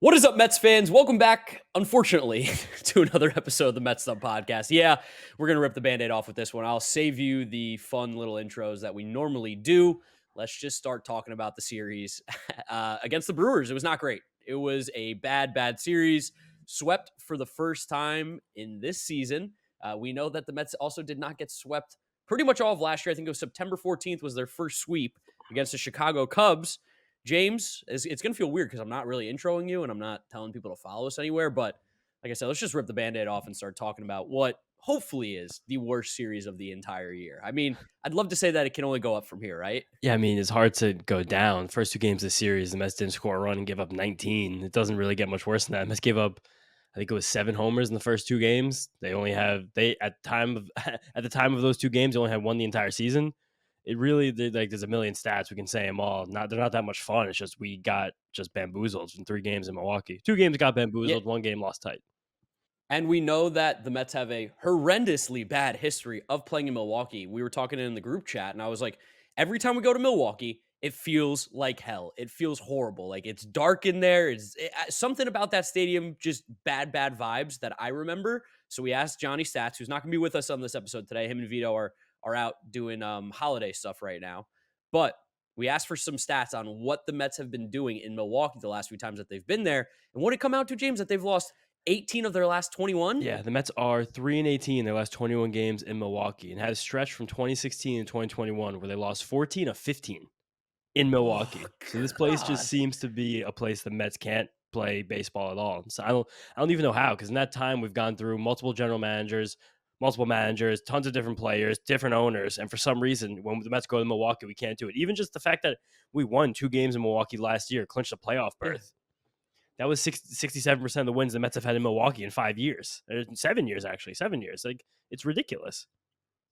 What is up, Mets fans? Welcome back, unfortunately, to another episode of the Mets'd podcast. Yeah, we're going to rip the Band-Aid off with this one. I'll save you the fun little intros that we normally do. Let's just start talking about the series against the Brewers. It was not great. It was a bad series. Swept for the first time in this season. We know that the Mets also did not get swept pretty much all of last year. I think it was September 14th was their first sweep against the Chicago Cubs. James, it's going to feel weird because I'm not really introing you and I'm not telling people to follow us anywhere. But like I said, let's just rip the Band-Aid off and start talking about what hopefully is the worst series of the entire year. I mean, I'd love to say that it can only go up from here, right? Yeah, I mean, it's hard to go down. First two games of the series, the Mets didn't score a run and give up 19. It doesn't really get much worse than that. The Mets gave up, I think it was 7 homers in the first two games. They at the time of those two games, they only had won the entire season. It really there's a million stats we can say them all. They're not that much fun. It's just we got just bamboozled in 3 games in Milwaukee. 2 games got Yeah. bamboozled, 1 game lost tight. And we know that the Mets have a horrendously bad history of playing in Milwaukee. We were talking in the group chat, and I was like, every time we go to Milwaukee, it feels like hell. It feels horrible. Like it's dark in there. Something about that stadium, just bad vibes that I remember. So we asked Johnny Stats, who's not going to be with us on this episode today. Him and Vito are out doing holiday stuff right now. But we asked for some stats on what the Mets have been doing in Milwaukee the last few times that they've been there. And what did it come out to, James? That they've lost 18 of their last 21? Yeah, the Mets are 3-18 in their last 21 games in Milwaukee and had a stretch from 2016 and 2021 where they lost 14 of 15 in Milwaukee. Oh, So this place God. just seems to be a place the Mets can't play baseball at all. So I don't even know how, because in that time we've gone through multiple managers, tons of different players, different owners, and for some reason when the Mets go to Milwaukee, we can't do it. Even just the fact that we won 2 games in Milwaukee last year, clinched a playoff berth. That was 67% of the wins the Mets have had in Milwaukee in 5 years. 7 years, actually. 7 years. Like, it's ridiculous.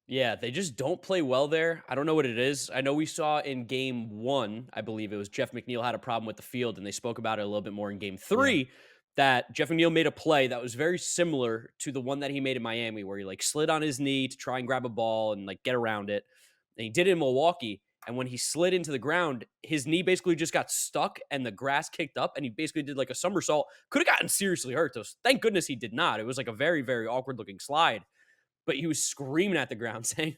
Yeah, they just don't play well there. I don't know what it is. I know we saw in game 1, I believe it was Jeff McNeil had a problem with the field, and they spoke about it a little bit more in game 3, that Jeff McNeil made a play that was very similar to the one that he made in Miami, where he like slid on his knee to try and grab a ball and like get around it. And he did it in Milwaukee. And when he slid into the ground, his knee basically just got stuck and the grass kicked up, and he basically did like a somersault. Could have gotten seriously hurt, though. Thank goodness he did not. It was like a very awkward looking slide. But he was screaming at the ground, saying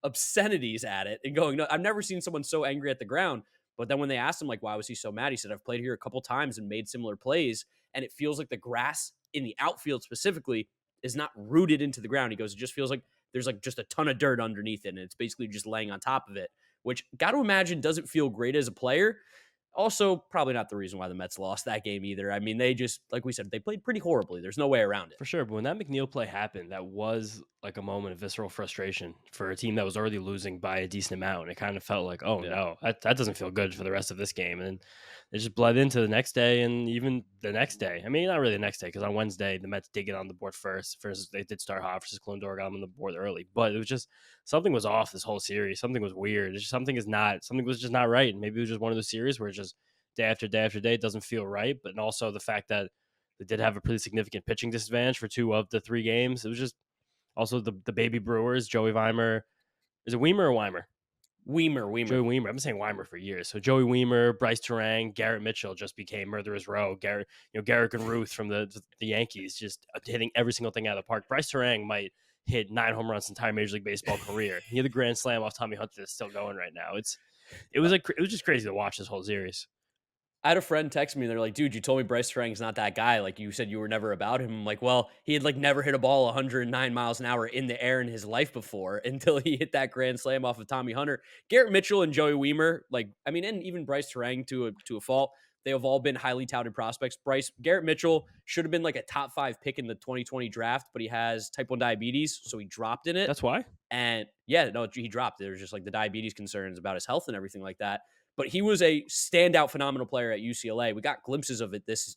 obscenities at it and going, no, I've never seen someone so angry at the ground. But then when they asked him, like, why was he so mad? He said, I've played here a couple times and made similar plays. And it feels like the grass in the outfield specifically is not rooted into the ground. He goes, it just feels like there's like just a ton of dirt underneath it. And it's basically just laying on top of it, which got to imagine doesn't feel great as a player. Also, probably not the reason why the Mets lost that game either. I mean, they just, like we said, they played pretty horribly. There's no way around it. For sure. But when that McNeil play happened, that was like a moment of visceral frustration for a team that was already losing by a decent amount. And it kind of felt like, oh, no, that doesn't feel good for the rest of this game. And it just bled into the next day and even the next day. I mean, not really the next day, because on Wednesday, the Mets did get on the board first. First, they did start hot versus Clondor, got them on the board early. But it was just, something was off this whole series. Something was weird. Something was just not right. And maybe it was just one of those series where it's just day after day after day, it doesn't feel right. But also the fact that they did have a pretty significant pitching disadvantage for 2 of the 3 games. It was just also the baby Brewers, Joey Weimer. Is it Weimer or Weimer? Weimer. Joey Weimer. I've been saying Weimer for years. So Joey Weimer, Bryce Terang, Garrett Mitchell just became murderer's row. Garrett and Ruth from the Yankees just hitting every single thing out of the park. Bryce Terang might hit 9 home runs entire Major League Baseball career. He had a grand slam off Tommy Hunter that's still going right now. It was just crazy to watch this whole series. I had a friend text me. They're like, dude, you told me Bryce Terang's not that guy. Like, you said you were never about him. I'm like, well, he had like never hit a ball 109 miles an hour in the air in his life before until he hit that grand slam off of Tommy Hunter. Garrett Mitchell and Joey Weimer, like, I mean, and even Bryce Terang to a fault, they have all been highly touted prospects. Garrett Mitchell should have been like a top 5 pick in the 2020 draft, but he has type 1 diabetes, so he dropped in it. That's why? And yeah, no, he dropped. There was just like the diabetes concerns about his health and everything like that. But he was a standout, phenomenal player at UCLA. We got glimpses of it this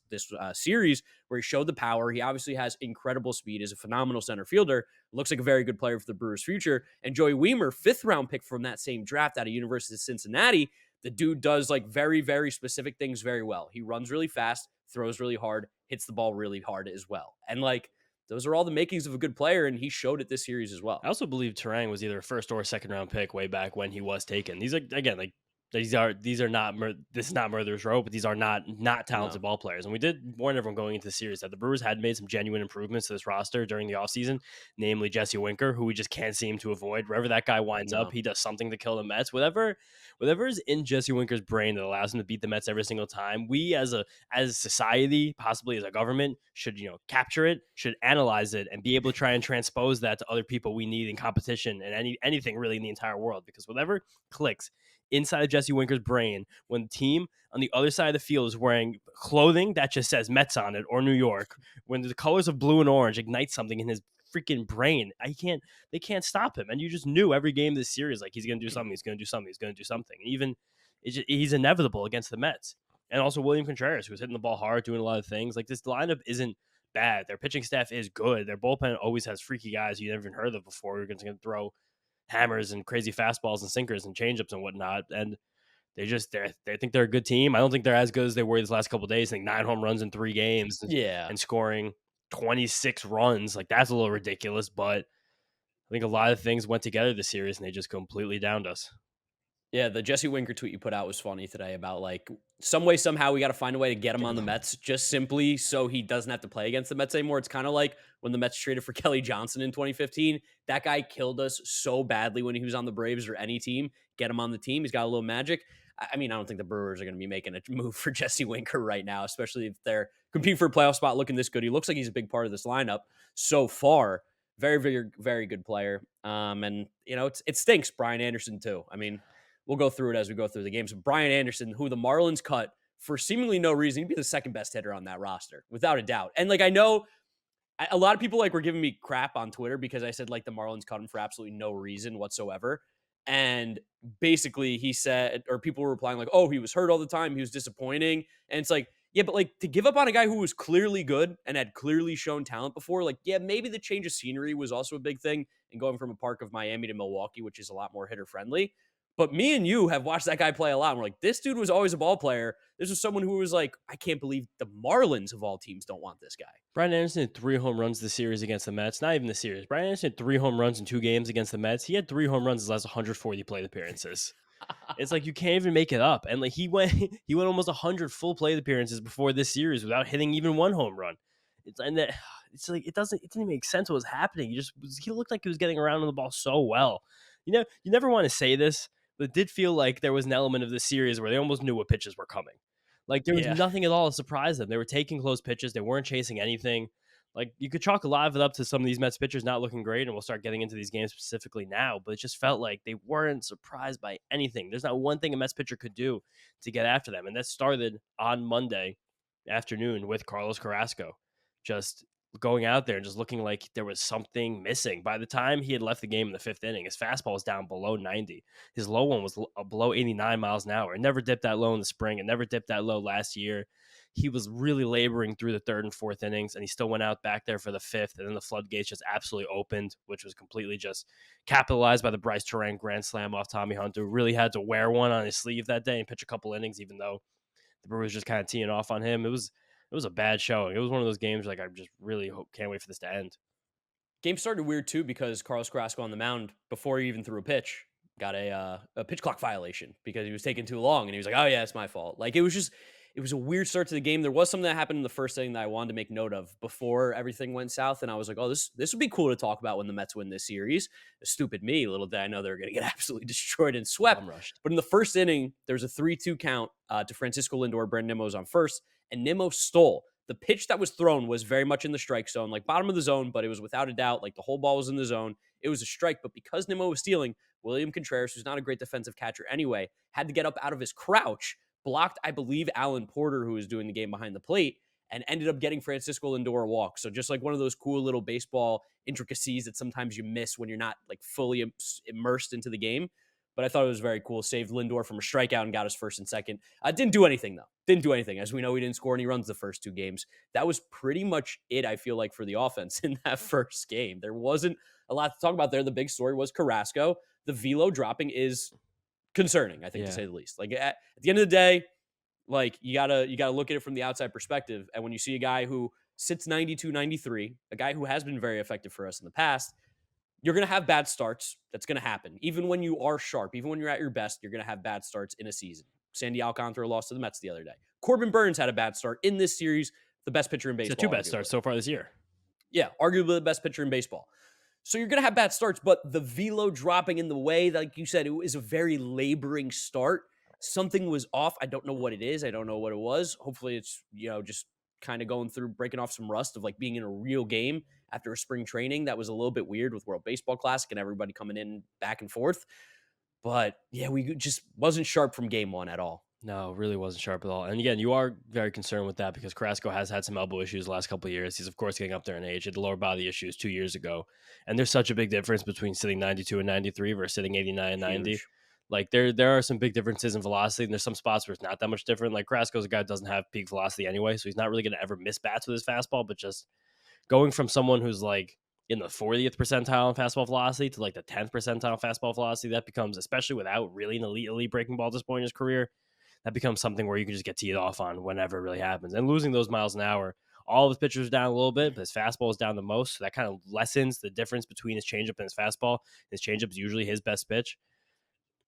series where he showed the power. He obviously has incredible speed, is a phenomenal center fielder, looks like a very good player for the Brewers' future. And Joey Weimer, 5th round pick from that same draft out of University of Cincinnati, the dude does like very specific things very well. He runs really fast, throws really hard, hits the ball really hard as well. And like, those are all the makings of a good player, and he showed it this series as well. I also believe Terang was either a 1st or 2nd round pick way back when he was taken. These are, again, like These are not this is not murderers row, but these are not No. talented ball players. And we did warn everyone going into the series that the Brewers had made some genuine improvements to this roster during the offseason, namely Jesse Winker, who we just can't seem to avoid. Wherever that guy winds up, No. he does something to kill the Mets. Whatever is in Jesse Winker's brain that allows him to beat the Mets every single time, we as society, possibly as a government, should capture it, should analyze it, and be able to try and transpose that to other people we need in competition and anything really in the entire world. Because whatever clicks inside of Jesse Winker's brain when the team on the other side of the field is wearing clothing that just says Mets on it or New York, when the colors of blue and orange ignite something in his freaking brain. They can't stop him. And you just knew every game of this series, like he's going to do something, he's going to do something, he's going to do something. And even he's inevitable against the Mets. And also William Contreras, who's hitting the ball hard, doing a lot of things. Like this lineup isn't bad. Their pitching staff is good. Their bullpen always has freaky guys you never even heard of before. You're going to throw hammers and crazy fastballs and sinkers and changeups and whatnot. And they think they're a good team. I don't think they're as good as they were these last couple of days. I think 9 home runs in 3 games Yeah. and scoring 26 runs. Like that's a little ridiculous, but I think a lot of things went together this series and they just completely downed us. Yeah, the Jesse Winker tweet you put out was funny today about like some way, somehow we got to find a way to get him on the Mets just simply so he doesn't have to play against the Mets anymore. It's kind of like when the Mets traded for Kelly Johnson in 2015. That guy killed us so badly when he was on the Braves or any team. Get him on the team. He's got a little magic. I mean, I don't think the Brewers are going to be making a move for Jesse Winker right now, especially if they're competing for a playoff spot looking this good. He looks like he's a big part of this lineup so far. Very, very, very good player. And, it stinks, Brian Anderson, too. I mean, we'll go through it as we go through the games. Brian Anderson, who the Marlins cut for seemingly no reason, he'd be the second best hitter on that roster, without a doubt. And I know a lot of people were giving me crap on Twitter because I said the Marlins cut him for absolutely no reason whatsoever. And basically he said, or people were replying oh, he was hurt all the time. He was disappointing. And it's yeah, but to give up on a guy who was clearly good and had clearly shown talent before, yeah, maybe the change of scenery was also a big thing. And going from a park of Miami to Milwaukee, which is a lot more hitter friendly. But me and you have watched that guy play a lot. And we're this dude was always a ball player. This was someone who was I can't believe the Marlins of all teams don't want this guy. Brian Anderson had 3 home runs this series against the Mets. Not even the series. Brian Anderson had 3 home runs in 2 games against the Mets. He had 3 home runs his last 140 plate appearances. It's you can't even make it up. And he went almost 100 full plate appearances before this series without hitting even 1 home run. It didn't even make sense what was happening. He looked like he was getting around on the ball so well. You never want to say this, but it did feel like there was an element of this series where they almost knew what pitches were coming. There was nothing at all to surprise them. They were taking close pitches. They weren't chasing anything. You could chalk a lot of it up to some of these Mets pitchers not looking great, and we'll start getting into these games specifically now, but it just felt like they weren't surprised by anything. There's not one thing a Mets pitcher could do to get after them, and that started on Monday afternoon with Carlos Carrasco just going out there and just looking like there was something missing. By the time he had left the game in the 5th inning, his fastball was down below 90. His low one was below 89 miles an hour. It never dipped that low in the spring. It never dipped that low last year. He was really laboring through the 3rd and 4th innings, and he still went out back there for the 5th, and then the floodgates just absolutely opened, which was completely just capitalized by the Bryce Terang grand slam off Tommy Hunter. Really had to wear one on his sleeve that day and pitch a couple innings, even though the Brewers just kind of teeing off on him. It was a bad showing. It was one of those games I just really can't wait for this to end. Game started weird too because Carlos Carrasco on the mound before he even threw a pitch got a pitch clock violation because he was taking too long, and he was oh yeah, it's my fault. It was a weird start to the game. There was something that happened in the first inning that I wanted to make note of before everything went south, and I was oh, this would be cool to talk about when the Mets win this series. Stupid me, little did I know they were going to get absolutely destroyed and swept. But in the first inning, there was a 3-2 count to Francisco Lindor. Brandon Nimmo was on first, and Nimmo stole. The pitch that was thrown was very much in the strike zone, bottom of the zone, but it was without a doubt, the whole ball was in the zone. It was a strike, but because Nimmo was stealing, William Contreras, who's not a great defensive catcher anyway, had to get up out of his crouch, blocked, I believe, Alan Porter, who was doing the game behind the plate, and ended up getting Francisco Lindor a walk. So just one of those cool little baseball intricacies that sometimes you miss when you're not fully immersed into the game. But I thought it was very cool. Saved Lindor from a strikeout and got us first and second. Didn't do anything, though. Didn't do anything. As we know, he didn't score any runs the first 2 games. That was pretty much it, I feel for the offense in that first game. There wasn't a lot to talk about there. The big story was Carrasco. The velo dropping is concerning, I think, to say the least. At the end of the day, you gotta look at it from the outside perspective. And when you see a guy who sits 92, 93, a guy who has been very effective for us in the past, you're going to have bad starts. That's going to happen. Even when you are sharp, even when you're at your best, you're going to have bad starts in a season. Sandy Alcantara lost to the Mets the other day. Corbin Burns had a bad start in this series, the best pitcher in He's had two baseball, bad starts arguably. so far this year. Yeah, arguably the best pitcher in baseball. So you're going to have bad starts, but the velo dropping in the way, like you said, it was a very laboring start. Something was off. I don't know what it is. I don't know what it was. Hopefully it's, just kind of going through, breaking off some rust of like being in a real game after a spring training. That was a little bit weird with World Baseball Classic and everybody coming in back and forth. But yeah, we just wasn't sharp from game one at all. No, really wasn't sharp at all. And again, you are very concerned with that because Carrasco has had some elbow issues the last couple of years. He's, of course, getting up there in age. He had the lower body issues 2 years ago. And there's such a big difference between sitting 92 and 93 versus sitting 89 and 90. Huge. Like, there are some big differences in velocity, and there's some spots where it's not that much different. Like, Carrasco's a guy who doesn't have peak velocity anyway, so he's not really going to ever miss bats with his fastball, but just going from someone who's like in the 40th percentile in fastball velocity to like the 10th percentile fastball velocity, that becomes, especially without really an elite breaking ball at this point in his career, that becomes something where you can just get teed off on whenever it really happens. And losing those miles an hour, all of his pitchers are down a little bit, but his fastball is down the most. So that kind of lessens the difference between his changeup and his fastball. His changeup is usually his best pitch.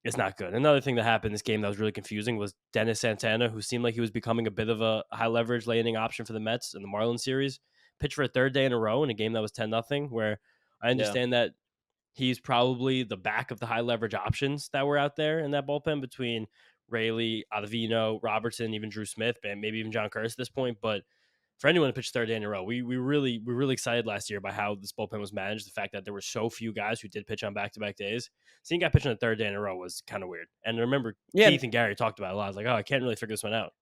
It's not good. Another thing that happened in this game that was really confusing was Dennis Santana, who seemed like he was becoming a bit of a high leverage lane option for the Mets in the Marlins series, pitched for a third day in a row in a game that was 10-0, where I understand that he's probably the back of the high leverage options that were out there in that bullpen between Rayleigh, Ottavino, Robertson, even Drew Smith, and maybe even John Curtis at this point. But for anyone to pitch third day in a row, we were really excited last year by how this bullpen was managed. The fact that there were so few guys who did pitch on back-to-back days. Seeing a guy pitch on the third day in a row was kind of weird. And I remember Keith and Gary talked about it a lot. I was like, oh, I can't really figure this one out.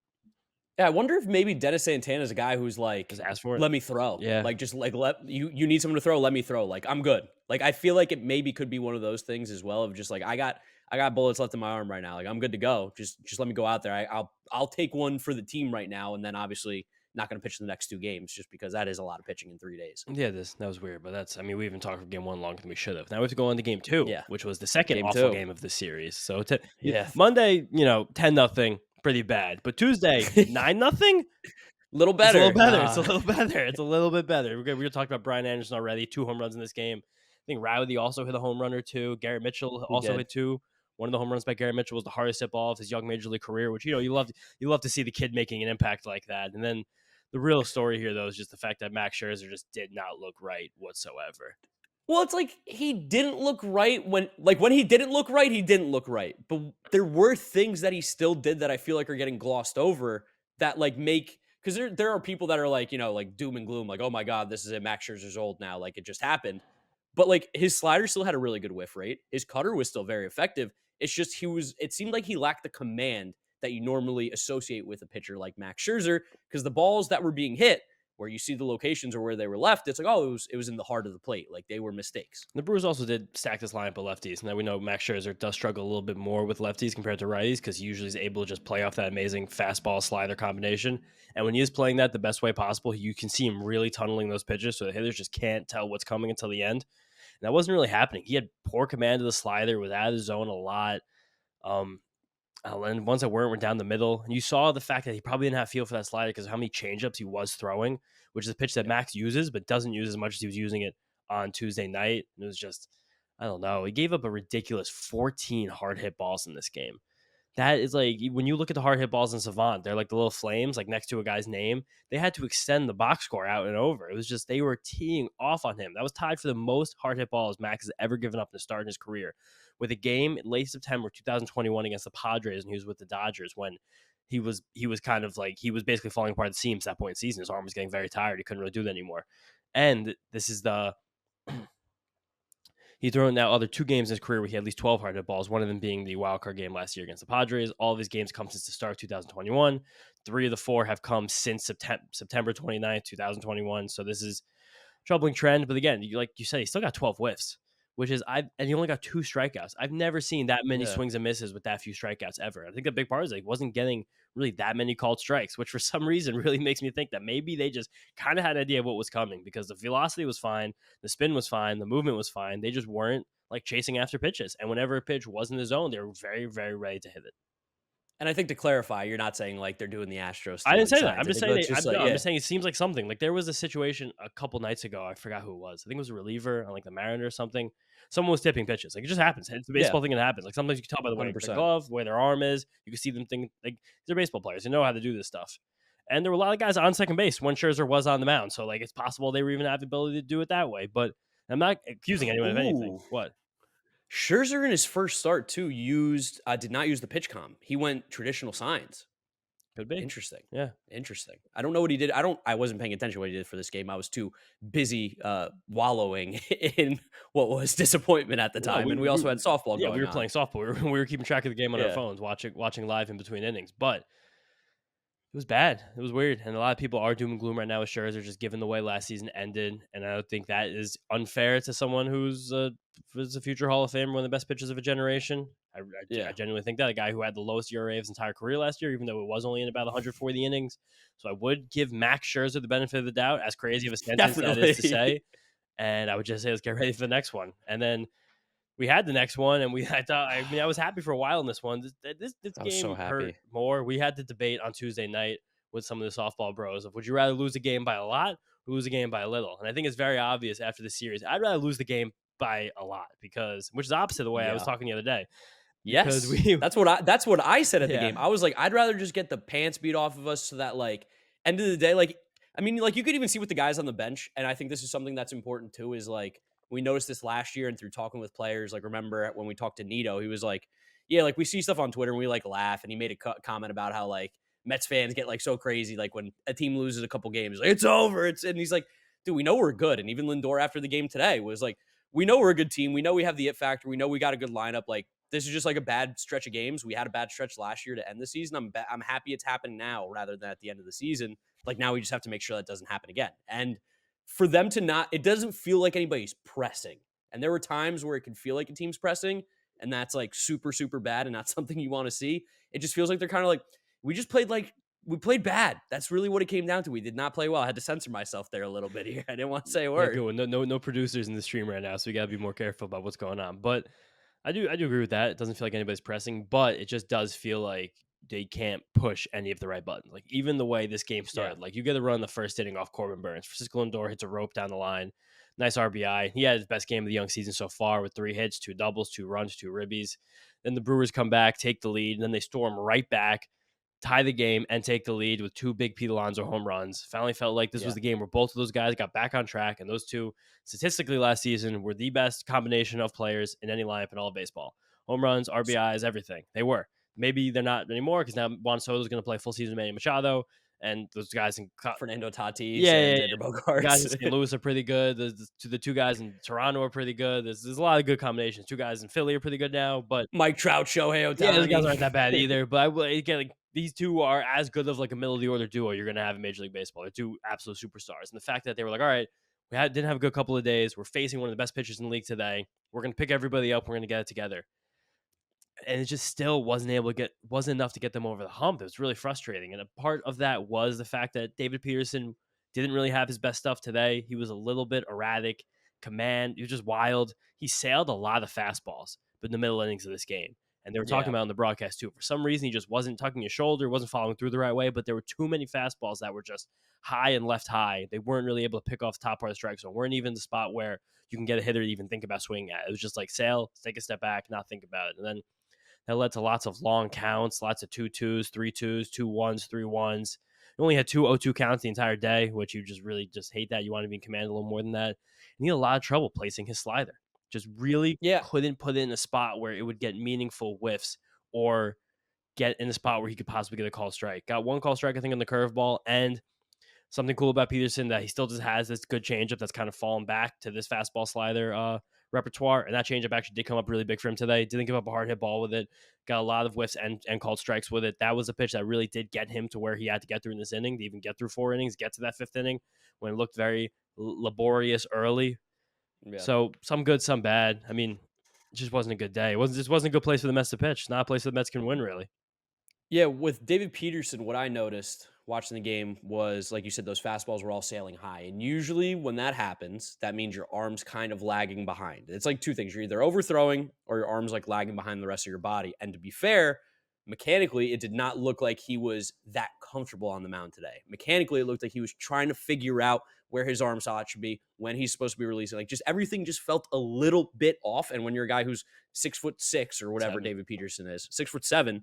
Yeah, I wonder if maybe Dennis Santana is a guy who's like, Just ask for it. let me throw. Yeah. Like, just like, you need someone to throw, let me throw. Like, I'm good. Like, I feel like it maybe could be one of those things as well of just like, I got bullets left in my arm right now. Like, I'm good to go. Just let me go out there. I'll take one for the team right now. And then obviously not going to pitch the next 2 games just because that is a lot of pitching in 3 days. Yeah, that was weird, but we even talked for game 1 longer than we should have. Now we have to go on to game 2, which was the second awful game of the series. So Monday, 10-0, pretty bad. But Tuesday, 9-0, little better. It's a little better. It's a little better. It's a little bit better. We were talking about Brian Anderson already, 2 home runs in this game. I think Rowdy also hit a home run or 2. Garrett Mitchell also hit 2. One of the home runs by Garrett Mitchell was the hardest hit ball of his young major league career, which you love to see the kid making an impact like that. And then the real story here, though, is just the fact that Max Scherzer just did not look right whatsoever. Well, it's like he didn't look right when he didn't look right, he didn't look right. But there were things that he still did that I feel like are getting glossed over that like make, because there are people that are like, like doom and gloom, like, oh my God, this is it. Max Scherzer's old now. Like it just happened. But like his slider still had a really good whiff rate. His cutter was still very effective. It's just it seemed like he lacked the command that you normally associate with a pitcher like Max Scherzer, because the balls that were being hit, where you see the locations or where they were left, it's like, oh, it was in the heart of the plate. Like they were mistakes. The Brewers also did stack this lineup of lefties. Now we know Max Scherzer does struggle a little bit more with lefties compared to righties because he usually is able to just play off that amazing fastball slider combination. And when he is playing that the best way possible, you can see him really tunneling those pitches so the hitters just can't tell what's coming until the end. And that wasn't really happening. He had poor command of the slider, was out of the zone a lot. And ones that weren't were down the middle. And you saw the fact that he probably didn't have feel for that slider because of how many changeups he was throwing, which is a pitch that Max uses, but doesn't use as much as he was using it on Tuesday night. And it was just, I don't know. He gave up a ridiculous 14 hard hit balls in this game. That is like, when you look at the hard hit balls in Savant, they're like the little flames, like next to a guy's name. They had to extend the box score out and over. It was just, they were teeing off on him. That was tied for the most hard hit balls Max has ever given up to start in his career. With a game in late September 2021 against the Padres, and he was with the Dodgers when he was kind of like, he was basically falling apart at the seams at that point in the season. His arm was getting very tired. He couldn't really do that anymore. And this is he's thrown now other 2 games in his career where he had at least 12 hard hit balls, one of them being the wild card game last year against the Padres. All of his games come since the start of 2021. 3 of the 4 have come since September 29th, 2021. So this is a troubling trend. But again, like you said, he still got 12 whiffs, which is, and he only got 2 strikeouts. I've never seen that many swings and misses with that few strikeouts ever. I think the big part is he wasn't getting really that many called strikes, which for some reason really makes me think that maybe they just kind of had an idea of what was coming, because the velocity was fine, the spin was fine, the movement was fine. They just weren't like chasing after pitches. And whenever a pitch was in the zone, they were very, very ready to hit it. And I think to clarify, you're not saying like they're doing the Astros I didn't stealing say that. I'm signs. I just think saying that's just like, I'm yeah, just saying it seems like something. Like there was a situation a couple nights ago. I forgot who it was. I think it was a reliever on like the Mariners or something. Someone was tipping pitches. Like it just happens. It's a yeah, baseball thing that happens. Like sometimes you can tell by the way their 100%. glove, the way their arm is. You can see them think like they're baseball players. They know how to do this stuff. And there were a lot of guys on second base when Scherzer was on the mound. So like it's possible they were even have the ability to do it that way. But I'm not accusing anyone of anything. Ooh. What? Scherzer in his first start too did not use the pitch com. He went traditional signs. Could be. Interesting. Yeah. Interesting. I don't know what he did. I wasn't paying attention to what he did for this game. I was too busy wallowing in what was disappointment at the No, time. And we also had softball yeah, we going were on. playing softball. We were keeping track of the game on our Yeah. phones, watching live in between innings. But it was bad. It was weird, and a lot of people are doom and gloom right now with Scherzer, just given the way last season ended. And I don't think that is unfair to someone who's a future Hall of Famer, one of the best pitchers of a generation. I Yeah. genuinely think that a guy who had the lowest ERA of his entire career last year, even though it was only in about 140 innings. So I would give Max Scherzer the benefit of the doubt, as crazy of a sentence that is to Definitely. say. And I would just say, let's get ready for the next one. And then we had the next one, and I was happy for a while in this one. This I was so game hurt happy. more. We had the debate on Tuesday night with some of the softball bros of would you rather lose a game by a lot or lose a game by a little? And I think it's very obvious after the series. I'd rather lose the game by a lot because, which is opposite of the way I was Yeah. talking the other day, because Yes. we, That's what I said at the yeah, game. I was like, I'd rather just get the pants beat off of us so that like end of the day, like I mean, like you could even see with the guys on the bench, and I think this is something that's important too, is like we noticed this last year and through talking with players, like remember when we talked to Nito, he was like, yeah, like we see stuff on Twitter and we like laugh, and he made a comment about how like Mets fans get like so crazy, like when a team loses a couple games, like it's over. And he's like, dude, we know we're good. And even Lindor after the game today was like, we know we're a good team. We know we have the it factor. We know we got a good lineup. Like this is just like a bad stretch of games. We had a bad stretch last year to end the season. I'm happy it's happened now rather than at the end of the season. Like now we just have to make sure that doesn't happen again. And for them to not, it doesn't feel like anybody's pressing. And there were times where it can feel like a team's pressing, and that's like super, super bad and not something you want to see. It just feels like they're kind of like we played bad. That's really what it came down to. We did not play well. I had to censor myself there a little bit here. I didn't want to say a yeah, word. good one. No producers in the stream right now, so we gotta be more careful about what's going on. But I do agree with that. It doesn't feel like anybody's pressing, but it just does feel like they can't push any of the right buttons. Like even the way this game Yeah. started, like you get a run the first inning off Corbin Burns. Francisco Lindor hits a rope down the line. Nice RBI. He had his best game of the young season so far with 3 hits, 2 doubles, 2 runs, 2 ribbies. Then the Brewers come back, take the lead, and then they storm right back, tie the game, and take the lead with 2 big Pete Alonso home runs. Finally felt like this was Yeah. the game where both of those guys got back on track, and those two, statistically last season, were the best combination of players in any lineup in all of baseball. Home runs, RBIs, everything. They were. Maybe they're not anymore because now Juan Soto is going to play full season Manny Machado, and those guys in Fernando Tatis yeah, and yeah, Xander the guys in Bogaerts. St. Louis are pretty good. The 2 guys in Toronto are pretty good. There's a lot of good combinations. 2 guys in Philly are pretty good now, but Mike Trout, Shohei yeah, those guys Otani. aren't that bad either. But I will again, like these two are as good of like a middle of the order duo you're gonna have in Major League Baseball. They're two absolute superstars, and the fact that they were like, all right, didn't have a good couple of days. We're facing one of the best pitchers in the league today. We're gonna pick everybody up. We're gonna get it together, and it just still wasn't enough to get them over the hump. It was really frustrating, and a part of that was the fact that David Peterson didn't really have his best stuff today. He was a little bit erratic, command. He was just wild. He sailed a lot of fastballs, but in the middle innings of this game. And they were talking Yeah. about in the broadcast too. For some reason, he just wasn't tucking his shoulder, wasn't following through the right way. But there were too many fastballs that were just high and left high. They weren't really able to pick off the top part of the strike zone. Weren't even the spot where you can get a hitter to even think about swinging at. It was just like sail, take a step back, not think about it. And then that led to lots of long counts, lots of 2-2s, 3-2s, 2-1s, 3-1s. You only had 2 0-2 counts the entire day, which you just really just hate that. You want to be in command a little more than that. And he had a lot of trouble placing his slider. Just really Yeah. couldn't put it in a spot where it would get meaningful whiffs or get in a spot where he could possibly get a call strike. Got one call strike, I think, on the curveball, and something cool about Peterson that he still just has this good changeup that's kind of fallen back to this fastball slider repertoire. And that changeup actually did come up really big for him today. Didn't give up a hard hit ball with it. Got a lot of whiffs and called strikes with it. That was a pitch that really did get him to where he had to get through in this inning to even get through 4 innings, get to that 5th inning when it looked very laborious early. Yeah. So some good, some bad. I mean, it just wasn't a good day. It wasn't a good place for the Mets to pitch. It's not a place that the Mets can win, really. Yeah, with David Peterson, what I noticed watching the game was, like you said, those fastballs were all sailing high. And usually when that happens, that means your arm's kind of lagging behind. It's like two things. You're either overthrowing or your arm's like lagging behind the rest of your body. And to be fair, Mechanically, it did not look like he was that comfortable on the mound today. Mechanically, it looked like he was trying to figure out where his arm slot should be, when he's supposed to be releasing. Like, just everything just felt a little bit off. And when you're a guy who's 6'6" or whatever 7. David Peterson is, 6'7",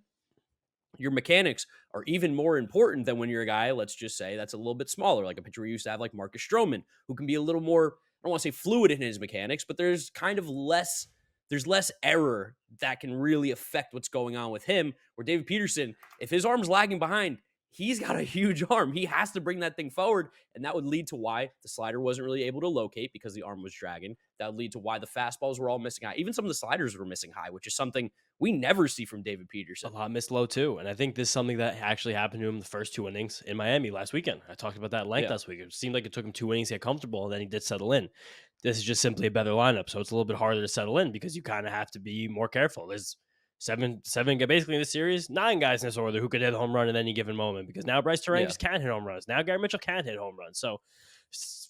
your mechanics are even more important than when you're a guy, let's just say, that's a little bit smaller, like a pitcher we used to have, like Marcus Stroman, who can be a little more, I don't want to say fluid in his mechanics, but there's less error that can really affect what's going on with him. Where David Peterson, if his arm's lagging behind, he's got a huge arm. He has to bring that thing forward, and that would lead to why the slider wasn't really able to locate because the arm was dragging. That would lead to why the fastballs were all missing high. Even some of the sliders were missing high, which is something we never see from David A Peterson. lot missed low too, and I think this is something that actually happened to him the first 2 innings in Miami last weekend. I talked about that at length Yeah. last week. It seemed like it took him 2 innings to get comfortable, and then he did settle in. This is just simply a better lineup, so it's a little bit harder to settle in because you kind of have to be more careful. There's seven basically in this series, 9 guys in this order who could hit a home run at any given moment because now Bryce Terang Yeah. just can't hit home runs. Now Gary Mitchell can't hit home runs, so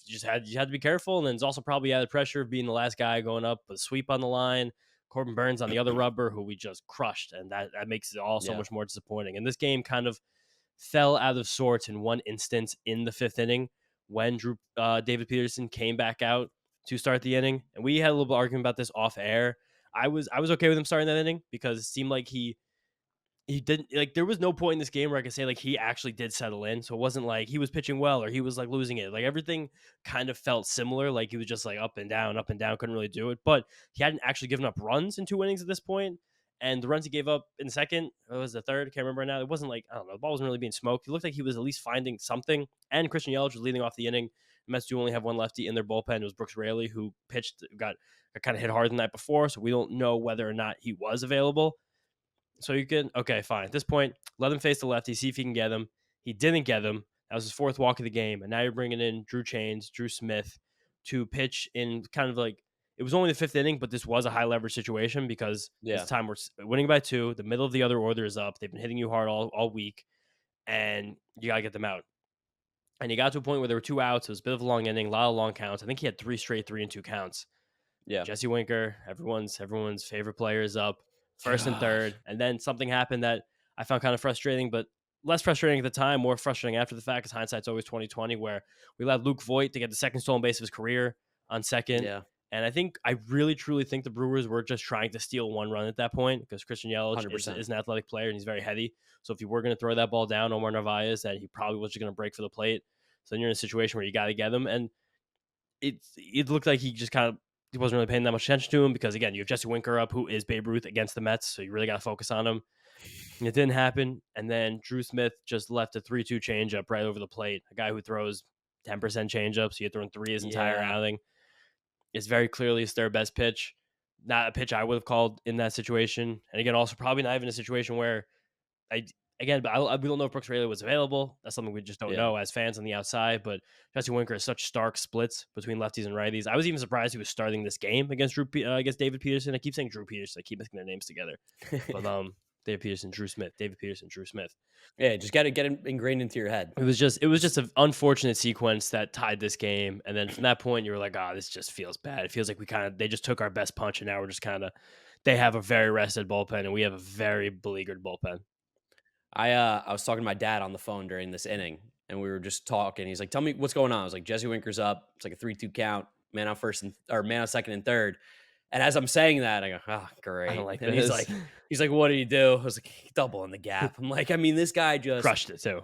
you had to be careful. And then there's also probably added pressure of being the last guy going up with a sweep on the line. Corbin Burns on the other rubber, who we just crushed, and that makes it all so Yeah. much more disappointing. And this game kind of fell out of sorts in one instance in the 5th inning when David Peterson came back out to start the inning, and we had a little bit of argument about this off air. I was okay with him starting that inning because it seemed like he didn't, like, there was no point in this game where I could say like he actually did settle in. So it wasn't like he was pitching well or he was like losing it. Like everything kind of felt similar. Like he was just like up and down, couldn't really do it. But he hadn't actually given up runs in 2 innings at this point. And the runs he gave up in the second, it was the third, can't remember now. It wasn't like, I don't know, the ball wasn't really being smoked. It looked like he was at least finding something. And Christian Yelich was leading off the inning. The Mets do only have one lefty in their bullpen. It was Brooks Raley, who pitched, got kind of hit hard the night before. So we don't know whether or not he was available. So you can, okay, fine. At this point, let him face the lefty, see if he can get him. He didn't get him. That was his 4th walk of the game. And now you're bringing in Drew Smith to pitch in kind of like, it was only the 5th inning, but this was a high leverage situation because this time we're winning by 2. The middle of the other order is up. They've been hitting you hard all week, and you got to get them out. And you got to a point where there were 2 outs. It was a bit of a long inning, a lot of long counts. I think he had 3 straight 3-2 counts. Yeah. Jesse Winker, everyone's favorite player, is up 1st and 3rd. And then something happened that I found kind of frustrating, but less frustrating at the time, more frustrating after the fact, because hindsight's always 20/20, where we allowed Luke Voit to get the 2nd stolen base of his career on 2nd. Yeah. And I really, truly think the Brewers were just trying to steal 1 run at that point because Christian Yelich is an athletic player and he's very heavy. So if you were going to throw that ball down, Omar Narvaez, that he probably was just going to break for the plate. So then you're in a situation where you got to get him. And it looked like he just kind of, he wasn't really paying that much attention to him because, again, you have Jesse Winker up, who is Babe Ruth against the Mets, so you really got to focus on him. And it didn't happen, and then Drew Smith just left a 3-2 changeup right over the plate. A guy who throws 10% changeups, he had thrown 3 his entire outing. It's very clearly his 3rd best pitch. Not a pitch I would have called in that situation. And again, also probably not even a situation where we don't know if Brooks Raley was available. That's something we just don't know as fans on the outside. But Jesse Winker has such stark splits between lefties and righties. I was even surprised he was starting this game against David Peterson. I keep saying Drew Peterson. I keep mixing their names together. But David Peterson, Drew Smith. David Peterson, Drew Smith. Yeah, just got to get it ingrained into your head. It was just an unfortunate sequence that tied this game. And then from that point, you were like, this just feels bad. It feels like they just took our best punch, and now we're just they have a very rested bullpen, and we have a very beleaguered bullpen. I was talking to my dad on the phone during this inning, and we were just talking. He's like, "Tell me what's going on." I was like, "Jesse Winker's up. It's like a 3-2 count. Man on 2nd and 3rd." And as I'm saying that, I go, "Oh, great." I don't like and this. he's like, "What did he do?" I was like, "Double in the gap." I'm like, I mean, this guy just crushed it too.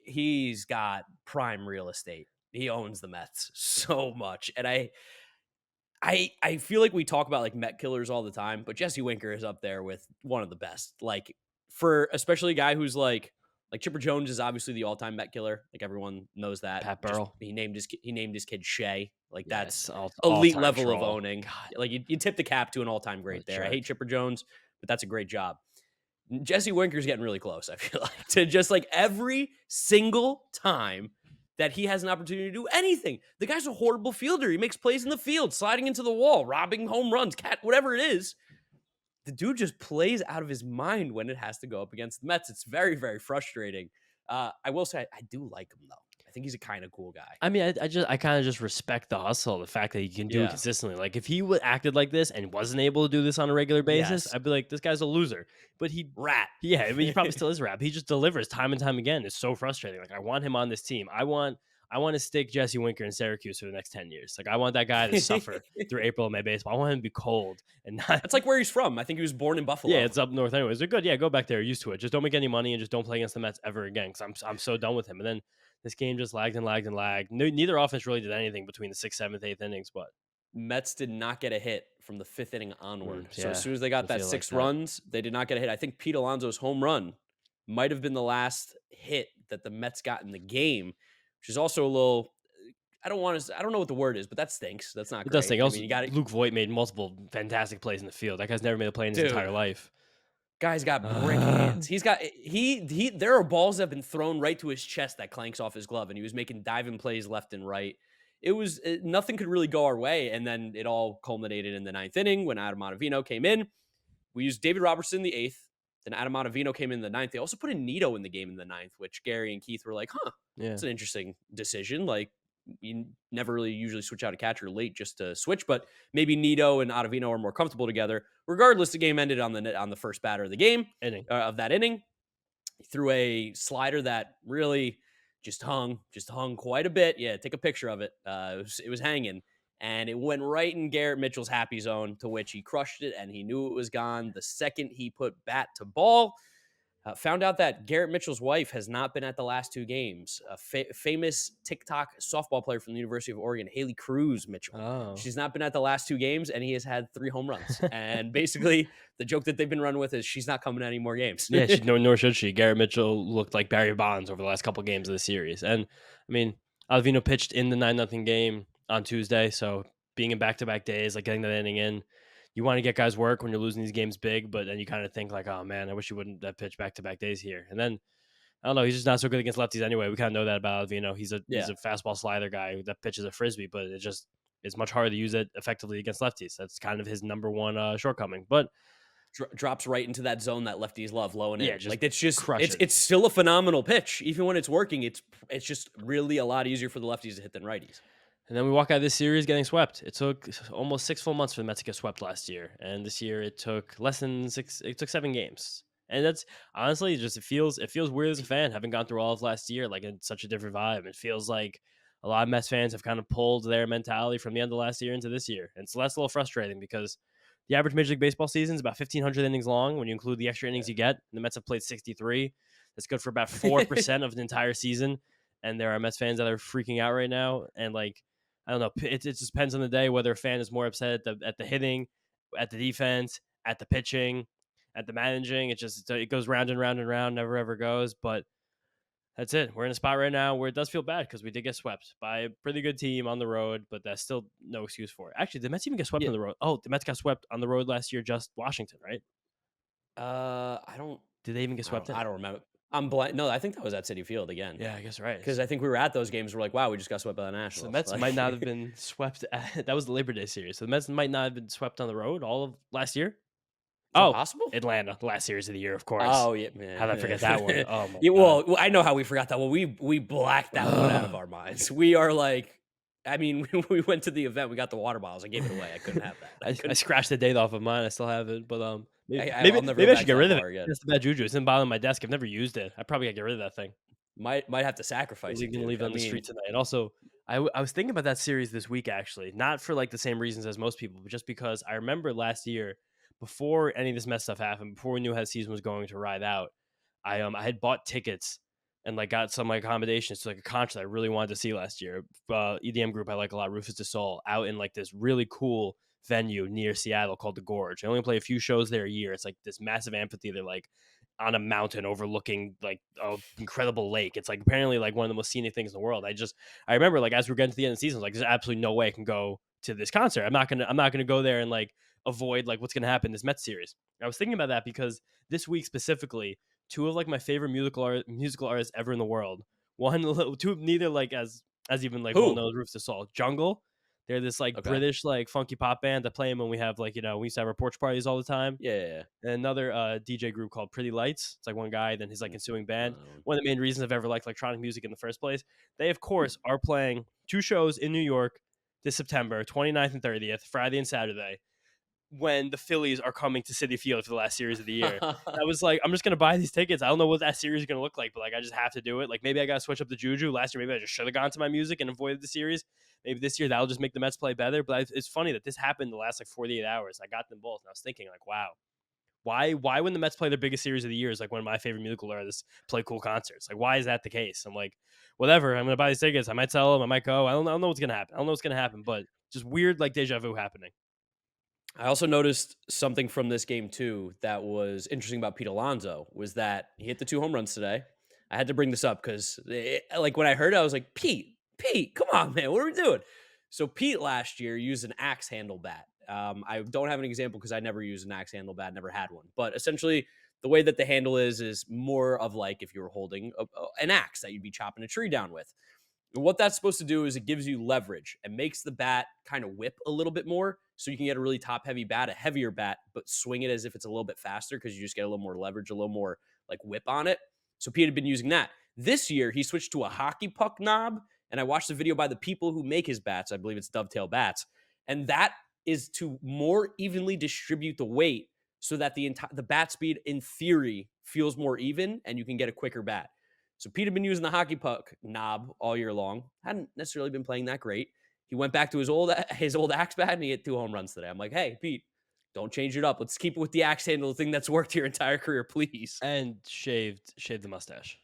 He's got prime real estate. He owns the Mets so much, and I feel like we talk about like Met killers all the time, but Jesse Winker is up there with one of the best. Like, for especially a guy who's like Chipper Jones is obviously the all-time Met killer. Like, everyone knows that. Pat Burrell. He named his kid Shea. Like, that's elite all-time level troll. of owning. God. Like, you tip the cap to an all-time great there. Jerk. I hate Chipper Jones, but that's a great job. Jesse Winker's getting really close, I feel like, to just like every single time that he has an opportunity to do anything. The guy's a horrible fielder. He makes plays in the field, sliding into the wall, robbing home runs, whatever it is. The dude just plays out of his mind when it has to go up against the Mets. It's very, very frustrating. I will say I do like him, though. I think he's a kind of cool guy. I mean, I kind of just respect the hustle, the fact that he can do it Yeah. consistently. Like if he acted like this and wasn't able to do this on a regular basis, Yes. I'd be like, this guy's a loser. But Rat. yeah, I mean, he probably still is a rap. He just delivers time and time again. It's so frustrating. Like I want him on this team. I want to stick Jesse Winker in Syracuse for the next 10 years. Like I want that guy to suffer through April and May baseball. I want him to be cold and not. That's like where he's from. I think he was born in Yeah, Buffalo. it's up north anyways. They're good. Yeah, go back there. You're used to it. Just don't make any money and just don't play against the Mets ever again. Because I'm so done with him. And then this game just lagged and lagged and lagged. Neither offense really did anything between the sixth, seventh, eighth innings. But Mets did not get a hit from the fifth inning onward. So yeah, as soon as they got I that feel like 6 that. runs, they did not get a hit. I think Pete Alonso's home run might have been the last hit that the Mets got in the game, which is also a little. I don't know what the word is, but that stinks. That's not It does great. think. I Also, mean, you got it, Luke Voigt made multiple fantastic plays in the field. That guy's never made a play in his dude. entire life. Guy's got brick hands. He's got he. There are balls that have been thrown right to his chest that clanks off his glove, and he was making diving plays left and right. Nothing could really go our way, and then it all culminated in the ninth inning when Adam Ottavino came in. We used David Robertson in the eighth. Then Adam Ottavino came in the ninth. They also put in Nito in the game in the ninth, which Gary and Keith were like, "Huh, Yeah, that's an interesting decision." Like you never really usually switch out a catcher late just to switch, but maybe Nito and Ottavino are more comfortable together. Regardless, the game ended on the first batter of the game inning. of that inning. He threw a slider that really just hung quite a bit. Yeah, take a picture of it. It was hanging, and it went right in Garrett Mitchell's happy zone, to which he crushed it, and he knew it was gone the second he put bat to ball. Found out that Garrett Mitchell's wife has not been at the last 2 games. A famous TikTok softball player from the University of Oregon, Haley Cruz Mitchell. Oh, She's not been at the last 2 games, and he has had 3 home runs. And basically, the joke that they've been running with is she's not coming to any more games. yeah. Nor should she. Garrett Mitchell looked like Barry Bonds over the last couple games of the series, and I mean, Alvino pitched in the 9-0 game on Tuesday, so being in back-to-back days, like getting that inning in, you want to get guys work when you're losing these games big, but then you kind of think like, oh man, I wish you wouldn't have pitched back-to-back days here. And then I don't know, he's just not so good against lefties anyway. We kind of know that about Alvino. He's a fastball slider guy that pitches a frisbee, but it just is much harder to use it effectively against lefties. That's kind of his number one shortcoming. But drops right into that zone that lefties love, low and in. yeah, just like crush it. it's still a phenomenal pitch. Even when it's working, it's just really a lot easier for the lefties to hit than righties. And then we walk out of this series getting swept. It took almost 6 full months for the Mets to get swept last year, and this year it took less than 6. It took 7 games, and that's honestly just it feels weird as a fan having gone through all of last year. Like it's such a different vibe. It feels like a lot of Mets fans have kind of pulled their mentality from the end of last year into this year, and so that's a little frustrating because the average Major League Baseball season is about 1,500 innings long when you include the extra innings you get. And the Mets have played 63. That's good for about 4% of the entire season, and there are Mets fans that are freaking out right now, and like. I don't know. It just depends on the day whether a fan is more upset at the hitting, at the defense, at the pitching, at the managing. It goes round and round and round, never ever goes. But that's it. We're in a spot right now where it does feel bad because we did get swept by a pretty good team on the road, but that's still no excuse for it. Actually, the Mets even get swept on the road. Oh, the Mets got swept on the road last year, just Washington, right? I don't. Did they even get swept? I don't remember. I'm blank. No, I think that was at Citi Field again. Yeah, I guess right. Because I think we were at those games. We're like, wow, we just got swept by the Nationals. So the Mets might not have been swept. That was the Labor Day series. So the Mets might not have been swept on the road all of last year. Possible? Atlanta, the last series of the year, of course. Oh yeah, man. How'd I forget that one? Oh my yeah, well, I know how we forgot that one. We blacked that one out of our minds. We are like, I mean, we went to the event. We got the water bottles. I gave it away. I couldn't have that. I scratched the date off of mine. I still have it, but maybe I I should get rid of it. It's the bad juju. It's in the bottom of my desk. I've never used it. I probably gotta get rid of that thing. Might have to sacrifice We it. can leave it on the street tonight. And also, I was thinking about that series this week actually, not for like the same reasons as most people, but just because I remember last year, before any of this mess stuff happened, before we knew how the season was going to ride out, I had bought tickets and like got some like accommodations to like a concert I really wanted to see last year. EDM group I like a lot, Rufus Du Sol, out in like this really cool venue near Seattle called the Gorge. I only play a few shows there a year. It's like this massive amphitheater, like on a mountain overlooking like an incredible lake. It's like apparently like one of the most scenic things in the world. I remember like as we were getting to the end of the season, I was like there's absolutely no way I can go to this concert. I'm not gonna go there and like avoid like what's gonna happen in this Mets series. I was thinking about that because this week specifically, 2 of like my favorite musical artists ever in the world. Two neither like as even like well known as Rufus Du Sol. Jungle. They're this like Okay. British like funky pop band that play them when we have like we used to have our porch parties all the time. Yeah, yeah, yeah. And another DJ group called Pretty Lights. It's like one guy, then his like ensuing band. Um, One of the main reasons I've ever liked electronic music in the first place. They of course are playing 2 shows in New York this September, 29th and 30th, Friday and Saturday, when the Phillies are coming to Citi Field for the last series of the year. I was like, I'm just gonna buy these tickets. I don't know what that series is gonna look like, but like I just have to do it. Like maybe I gotta switch up the juju. Last year, maybe I just should have gone to my music and avoided the series. Maybe this year that'll just make the Mets play better. But it's funny that this happened in the last like 48 hours. I got them both, and I was thinking like, wow, why when the Mets play their biggest series of the year is like one of my favorite musical artists play cool concerts? Like why is that the case? I'm like, whatever. I'm gonna buy these tickets. I might sell them. I might go. I don't know what's gonna happen. I don't know what's gonna happen, but just weird like deja vu happening. I also noticed something from this game too that was interesting about Pete Alonso was that he hit the 2 home runs today. I had to bring this up because, like, when I heard it, I was like, Pete, come on, man, what are we doing? So Pete last year used an axe handle bat. I don't have an example because I never used an axe handle bat, never had one. But essentially, the way that the handle is more of like if you were holding an axe that you'd be chopping a tree down with. And what that's supposed to do is it gives you leverage and makes the bat kind of whip a little bit more so you can get a really top heavy bat, a heavier bat, but swing it as if it's a little bit faster because you just get a little more leverage, a little more like whip on it. So Pete had been using that. This year, he switched to a hockey puck knob. And I watched the video by the people who make his bats. I believe it's Dovetail Bats. And that is to more evenly distribute the weight so that the bat speed, in theory, feels more even and you can get a quicker bat. So Pete had been using the hockey puck knob all year long. Hadn't necessarily been playing that great. He went back to his old axe bat and he hit 2 home runs today. I'm like, hey, Pete, don't change it up. Let's keep it with the axe handle thing that's worked your entire career, please. And shaved the mustache.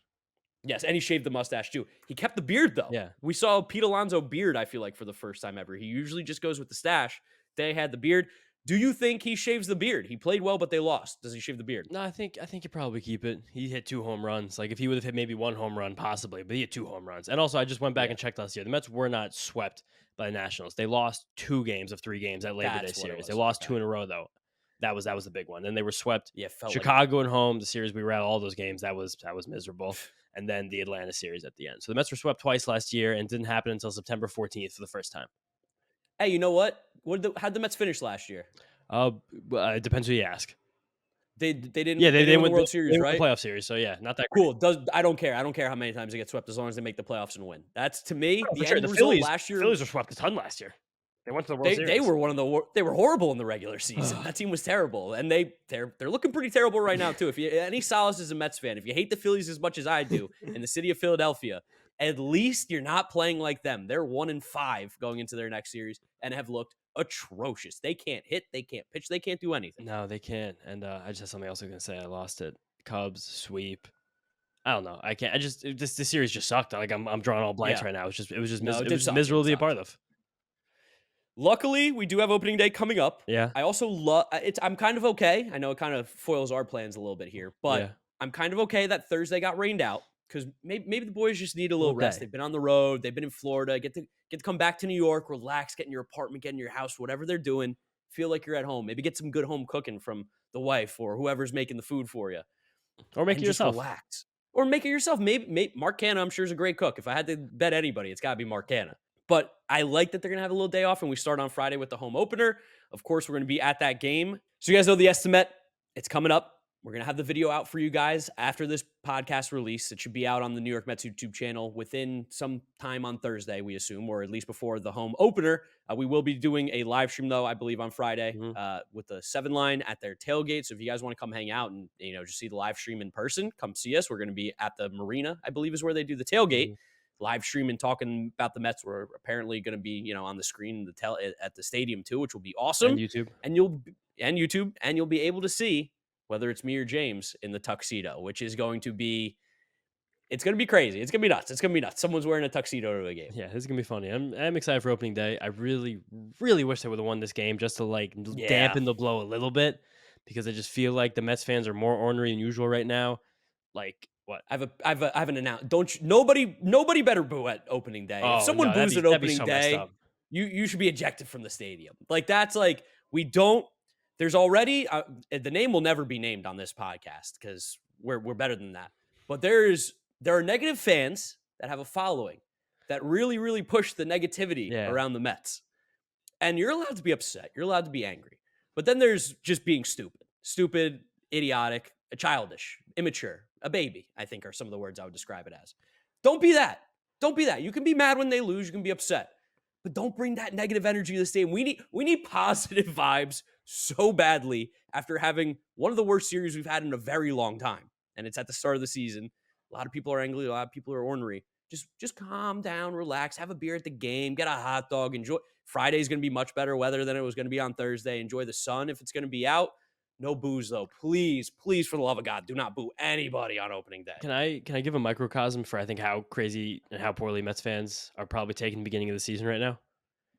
Yes, and he shaved the mustache too. He kept the beard though. Yeah. We saw Pete Alonso beard, I feel like, for the first time ever. He usually just goes with the stash. They had the beard. Do you think he shaves the beard? He played well, but they lost. Does he shave the beard? No, I think you probably keep it. He hit 2 home runs. Like if he would have hit maybe 1 home run, possibly, but he hit 2 home runs. And also, I just went back Yeah, and checked last year. The Mets were not swept by the Nationals. They lost 2 games of 3 games at Labor Day that's what it series. They was. lost Okay. 2 in a row though. That was the big one. Then they were swept. Yeah, felt like Chicago and home, the series we were at, all those games. That was miserable. And then the Atlanta series at the end. So the Mets were swept twice last year, and didn't happen until September 14th for the first time. Hey, you know what? How'd the Mets finish last year? It depends who you ask. They didn't. Yeah, They didn't win the went World they Series, went right? the playoff series. So yeah, not that great. Cool. I don't care. I don't care how many times they get swept as long as they make the playoffs and win. That's to me Oh, the for sure. end The result Phillies, last year. Phillies were swept a ton last year. They went to the World Series. They were they were horrible in the regular season. That team was terrible, and they're looking pretty terrible right now too. If you any solace as a Mets fan, if you hate the Phillies as much as I do in the city of Philadelphia, at least you're not playing like them. They're 1-5 going into their next series and have looked atrocious. They can't hit, they can't pitch, they can't do anything. No, they can't. And I just had something else I was gonna say. I lost it. Cubs sweep. I don't know. I can't. This series just sucked. Like I'm drawing all blanks Yeah. right now. It was just No, it did suck. miserable It to be a sucked. part of. Luckily, we do have opening day coming up. Yeah. I also love it's. I'm kind of okay. I know it kind of foils our plans a little bit here, but Yeah. I'm kind of okay that Thursday got rained out because maybe the boys just need a little Little rest. day. They've been on the road. They've been in Florida. Get to come back to New York, relax, get in your apartment, get in your house, whatever they're doing. Feel like you're at home. Maybe get some good home cooking from the wife or whoever's making the food for you, Or make and it just yourself. relax. Or make it yourself. Maybe Mark Canna, I'm sure, is a great cook. If I had to bet anybody, it's got to be Mark Canna. But I like that they're going to have a little day off, and we start on Friday with the home opener. Of course, we're going to be at that game. So you guys know the estimate. It's coming up. We're going to have the video out for you guys after this podcast release. It should be out on the New York Mets YouTube channel within some time on Thursday, we assume, or at least before the home opener. We will be doing a live stream, though, I believe, on Friday with the 7 line at their tailgate. So if you guys want to come hang out and, just see the live stream in person, come see us. We're going to be at the marina, I believe is where they do the tailgate. Live streaming, talking about the Mets. We're apparently going to be, on the screen at the stadium too, which will be awesome. And YouTube. And you'll be able to see whether it's me or James in the tuxedo, which is going to be, it's going to be crazy. It's going to be nuts. It's going to be nuts. Someone's wearing a tuxedo to a game. Yeah, this is gonna be funny. I'm excited for opening day. I really, really wish they would have won this game just to dampen the blow a little bit, because I just feel like the Mets fans are more ornery than usual right now. Like what? I have an announcement. Nobody better boo at opening day. Oh, if someone no, boos at that'd be opening so messed day, up. you should be ejected from the stadium. Like that's like we don't. There's already the name will never be named on this podcast because we're better than that. But there are negative fans that have a following that really push the negativity around the Mets. And you're allowed to be upset. You're allowed to be angry. But then there's just being stupid, idiotic, childish, immature, a baby, I think are some of the words I would describe it as. Don't be that. Don't be that. You can be mad when they lose. You can be upset. But don't bring that negative energy to the stadium. We need positive vibes so badly after having one of the worst series we've had in a very long time. And it's at the start of the season. A lot of people are angry. A lot of people are ornery. Just calm down, relax, have a beer at the game, get a hot dog, enjoy. Friday's going to be much better weather than it was going to be on Thursday. Enjoy the sun if it's going to be out. No booze though. Please, for the love of God, do not boo anybody on opening day. Can I give a microcosm for I think how crazy and how poorly Mets fans are probably taking the beginning of the season right now?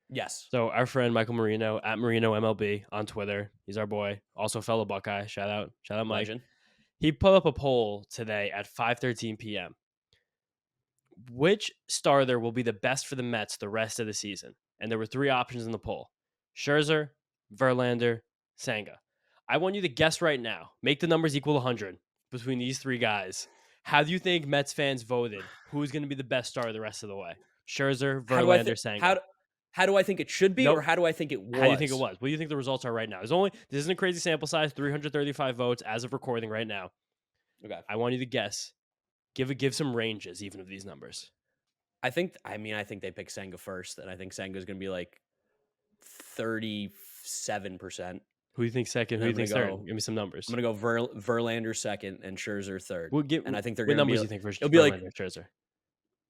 Yes. So our friend Michael Marino at Marino MLB on Twitter, he's our boy, also a fellow Buckeye. Shout out Mike. Legend. He put up a poll today at 5:13 p.m. Which starter will be the best for the Mets the rest of the season? And there were 3 options in the poll: Scherzer, Verlander, Senga. I want you to guess right now. Make the numbers equal 100 between these 3 guys. How do you think Mets fans voted? Who's going to be the best starter the rest of the way? Scherzer, Verlander, Senga. How do I think it should be, Nope. or how do I think it was? How do you think it was? What do you think the results are right now? This isn't a crazy sample size, 335 votes as of recording right now. Okay. I want you to guess. Give some ranges even of these numbers. I think they pick Senga first, and I think Senga's going to be like 37%. Who do you think second? Who do you think third? Give me some numbers. I'm going to go Verlander second and Scherzer third. And I think they're what going to be. Numbers you think for it'll be Verlander like Scherzer?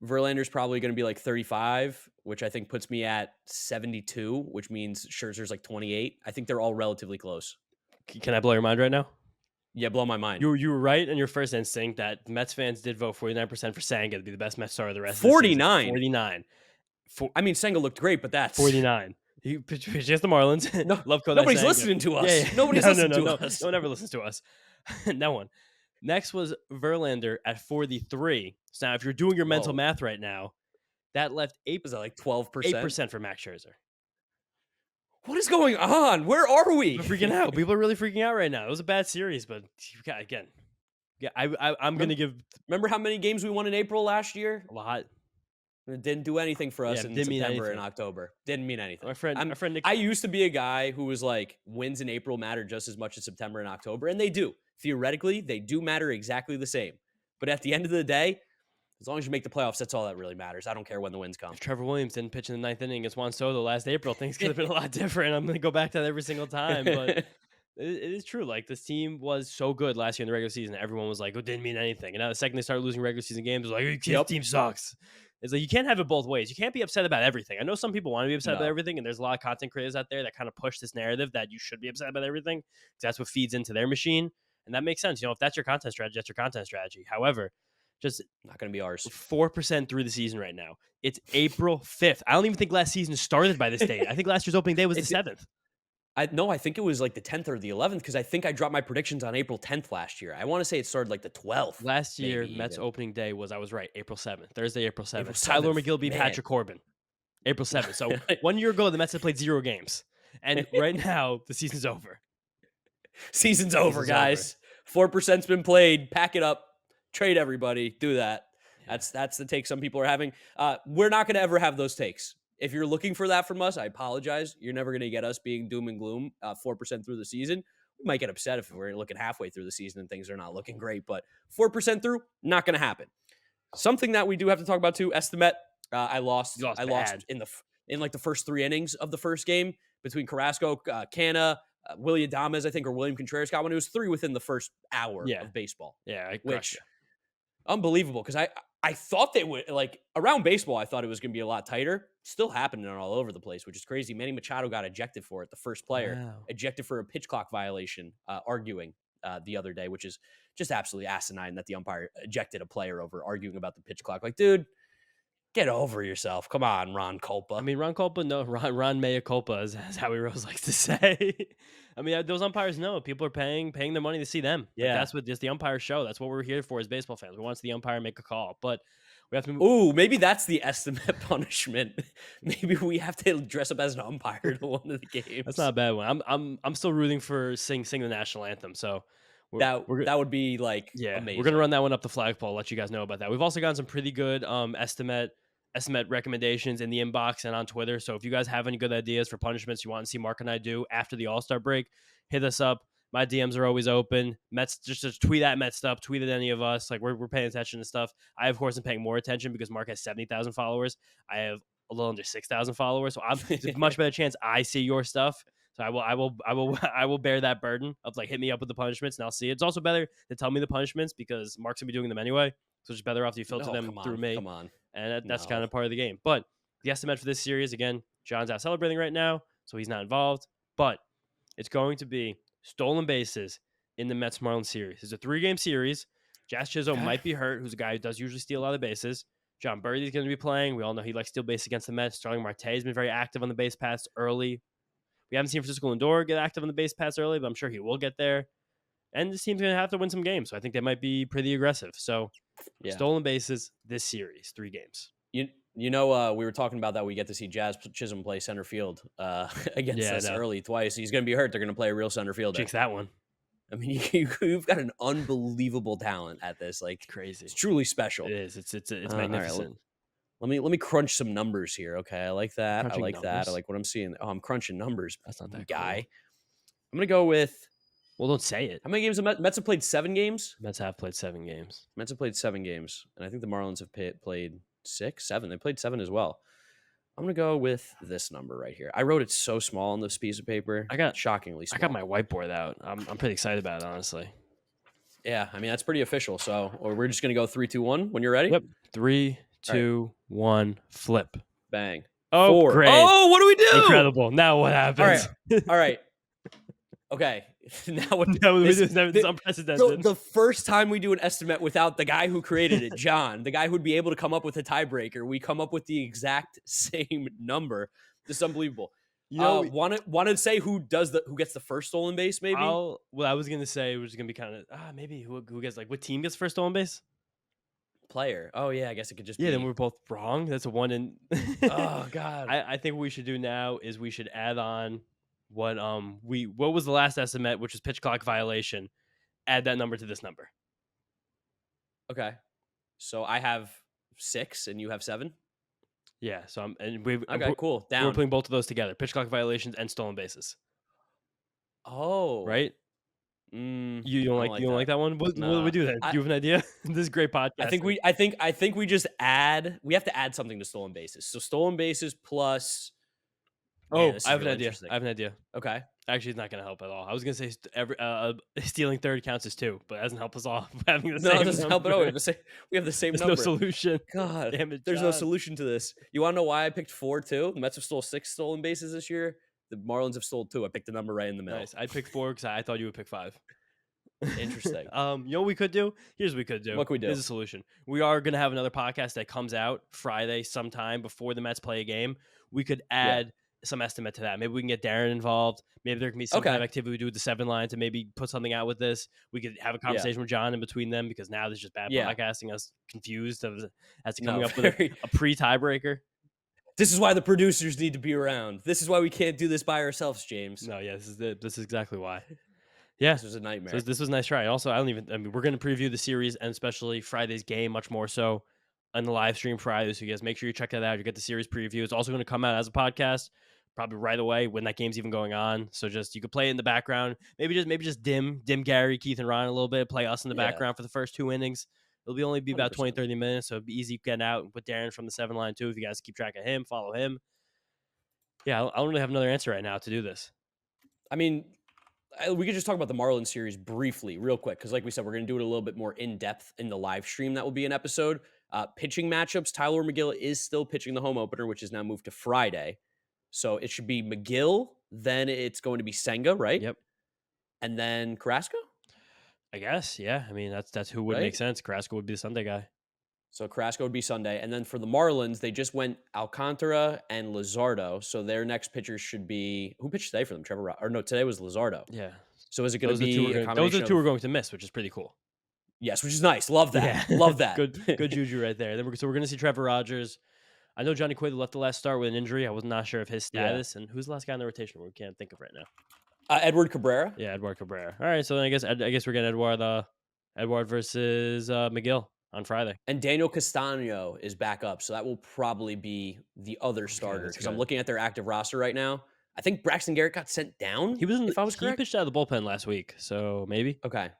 Verlander's probably going to be like 35, which I think puts me at 72, which means Scherzer's like 28. I think they're all relatively close. Can I blow your mind right now? Yeah, blow my mind. You were right in your first instinct that Mets fans did vote 49% for Senga to be the best Mets starter of the rest 49. of the season. 49. I mean, Senga looked great, but that's 49. He pitched against the Marlins. No, Love nobody's listening to us. Yeah. Nobody's listening to us. No one ever listens to us. No one. Next was Verlander at 43. So now, if you're doing your mental math right now, that left 8%. Was that like 12%? 8% for Max Scherzer. What is going on? Where are we? We're freaking out. People are really freaking out right now. It was a bad series, but again, I'm going to give. Remember how many games we won in April last year? A lot. It didn't do anything for us in September and October. Didn't mean anything. My friend Nick. I used to be a guy who was like, wins in April matter just as much as September and October, and they do. Theoretically, they do matter exactly the same. But at the end of the day, as long as you make the playoffs, that's all that really matters. I don't care when the wins come. If Trevor Williams didn't pitch in the 9th inning against Juan Soto last April, things could have been a lot different. I'm going to go back to that every single time. But it is true. Like, this team was so good last year in the regular season. Everyone was like, it didn't mean anything. And now the second they started losing regular season games, it was like, your team sucks. It's like, you can't have it both ways. You can't be upset about everything. I know some people want to be upset about everything, and there's a lot of content creators out there that kind of push this narrative that you should be upset about everything because that's what feeds into their machine. And that makes sense. If that's your content strategy, that's your content strategy. However, just not going to be ours. 4% through the season right now. It's April 5th. I don't even think last season started by this date. I think last year's opening day was the 7th. I think it was like the 10th or the 11th because I think I dropped my predictions on April 10th last year. I want to say it started like the 12th. Last year, Mets opening day was, I was right, April 7th. Thursday, April 7th. Tyler McGill beat Patrick Corbin. April 7th. So 1 year ago, the Mets had played 0 games. And right now, the season's over. Season's over, guys. 4%'s been played. Pack it up. Trade everybody. Do that. That's the take some people are having. We're not going to ever have those takes. If you're looking for that from us, I apologize. You're never going to get us being doom and gloom 4% through the season. We might get upset if we're looking halfway through the season and things are not looking great, but 4% through, not going to happen. Something that we do have to talk about too, estimate. I lost in like the first 3 innings of the first game between Carrasco, Canna, William Adames, I think, or William Contreras got one. It was 3 within the first hour of baseball. Yeah, which unbelievable because I thought they would, like, around baseball, I thought it was going to be a lot tighter. Still happening all over the place, which is crazy. Manny Machado got ejected for it, the first player. Wow. Ejected for a pitch clock violation, arguing the other day, which is just absolutely asinine that the umpire ejected a player over arguing about the pitch clock. Like, dude, get over yourself. Come on, Ron Culpa. I mean, Ron Culpa, no, Ron Mea Culpa, as Howie Rose likes to say. I mean, those umpires know people are paying their money to see them. Yeah, like, that's what just the umpire show. That's what we're here for as baseball fans. We want to see the umpire make a call, but we have to move. Ooh, maybe that's the estimate punishment. Maybe we have to dress up as an umpire to one of the games. That's not a bad one. I'm still rooting for sing the national anthem. So that would be like amazing. We're gonna run that one up the flagpole. Let you guys know about that. We've also gotten some pretty good estimate estimate recommendations in the inbox and on Twitter. So if you guys have any good ideas for punishments you want to see Mark and I do after the All-Star break, hit us up. My DMs are always open. Mets, just tweet at Mets'd up, tweet at any of us. Like we're paying attention to stuff. I, of course, am paying more attention because Mark has 70,000 followers. I have a little under 6,000 followers. So there's a much better chance I see your stuff. So I will bear that burden of like hit me up with the punishments and I'll see it. It's also better to tell me the punishments because Mark's gonna be doing them anyway. So it's better off if you filter them through me. Come on. And that's kind of part of the game. But the estimate for this series, again, John's out celebrating right now, so he's not involved. But it's going to be stolen bases in the Mets-Marlins series. It's a 3-game series. Jazz Chisholm might be hurt, who's a guy who does usually steal a lot of bases. John Birdie's going to be playing. We all know he likes steal base against the Mets. Starling Marte has been very active on the base paths early. We haven't seen Francisco Lindor get active on the base paths early, but I'm sure he will get there. And this team's going to have to win some games, so I think they might be pretty aggressive. So stolen bases this series, 3 games. We were talking about that. We get to see Jazz Chisholm play center field against us early twice. He's going to be hurt. They're going to play a real center fielder. Jinx that one. I mean, you've got an unbelievable talent at this. Like, it's crazy. It's truly special. It is. It's magnificent. Right, let me crunch some numbers here. Okay, I like that. Crunching I like numbers? that. I like what I'm seeing. Oh, I'm crunching numbers. That's not that guy. cool. I'm going to go with. Well, don't say it. How many games have Mets have played? 7 games? Mets have played 7 games. Mets have played 7 games. And I think the Marlins have played 6, 7. They played 7 as well. I'm going to go with this number right here. I wrote it so small on this piece of paper. Shockingly small. I got my whiteboard out. I'm pretty excited about it, honestly. Yeah, I mean, that's pretty official. So we're just going to go 3, 2, 1 when you're ready? Yep. 3, 2, 1, flip. Bang. Oh, 4. Great. Oh, what do we do? Incredible. Now what happens? All right. Okay. Now what? No, this is unprecedented. The first time we do an estimate without the guy who created it, John, the guy who'd be able to come up with a tiebreaker, we come up with the exact same number. This is unbelievable. Want to say who gets the first stolen base? Maybe. I was gonna say it was gonna be kind of maybe who gets what team gets first stolen base? Player. Oh yeah, I guess it could just be. Yeah, then we're both wrong. That's a 1 in. Oh God. I think what we should do now is we should add on what was the last estimate, which was pitch clock violation. Add that number to this number. Okay. So I have 6 and you have 7. Yeah. So cool. Down. We're putting both of those together: pitch clock violations and stolen bases. Oh. Right. You don't like that one? What do we do then? Do you have an idea? This is great podcast. I think we just add. We have to add something to stolen bases. So stolen bases plus. I have an idea. Okay. Actually, it's not going to help at all. I was going to say stealing third counts as 2, but it doesn't help us all. Having the same it doesn't help at all. We have the same number. No solution. God, damn it, there's no solution to this. You want to know why I picked 4 too? The Mets have stole 6 stolen bases this year. The Marlins have stole 2. I picked the number right in the middle. Nice. I picked 4 because I thought you would pick 5. Interesting. You know what we could do? Here's what we could do. What can we do? Here's a solution. We are going to have another podcast that comes out Friday sometime before the Mets play a game. We could add some estimate to that. Maybe we can get Darren involved. Maybe there can be some kind of activity we do with the 7 line to maybe put something out with this. We could have a conversation with John in between them because now there's just bad podcasting. Us confused as to coming up with a pre-tiebreaker. This is why the producers need to be around. This is why we can't do this by ourselves, James. No, yeah, this is exactly why. Yeah, this was a nightmare. So this was a nice try. Also, we're going to preview the series and especially Friday's game much more so on the live stream Friday. So you guys make sure you check that out. You get the series preview. It's also going to come out as a podcast probably right away when that game's even going on. So just you could play it in the background. Maybe just dim Gary, Keith, and Ryan a little bit. Play us in the background for the first 2 innings. It'll only be about 20, 30 minutes, so it'll be easy getting out and put Darren from the 7 line too. If you guys keep track of him, follow him. Yeah, I don't really have another answer right now to do this. I mean, we could just talk about the Marlins series briefly, real quick, because like we said, we're going to do it a little bit more in depth in the live stream. That will be an episode. Pitching matchups. Tyler McGill is still pitching the home opener, which is now moved to Friday. So it should be McGill, then it's going to be Senga, right? Yep. And then Carrasco? I guess, yeah. I mean, that's who would make sense. Carrasco would be the Sunday guy. So Carrasco would be Sunday. And then for the Marlins, they just went Alcantara and Luzardo. So their next pitchers should be... Who pitched today for them? Today was Luzardo. Yeah. So is it going to be a combination those are the 2 we're going to miss, which is pretty cool. Yes, which is nice. Love that. Love that. Good juju right there. So we're going to see Trevor Rogers. I know Johnny Cueto left the last start with an injury. I was not sure of his status. And who's the last guy in the rotation we can't think of right now? Edward Cabrera. Yeah, Edward Cabrera. All right, so then I guess we're getting Edward versus McGill. on Friday. And Daniel Castano is back up, so that will probably be the other Okay, starter that's because I'm good. looking at their active roster right now. I think Braxton Garrett got sent down, if I was He correct. pitched out of the bullpen last week, so maybe Okay.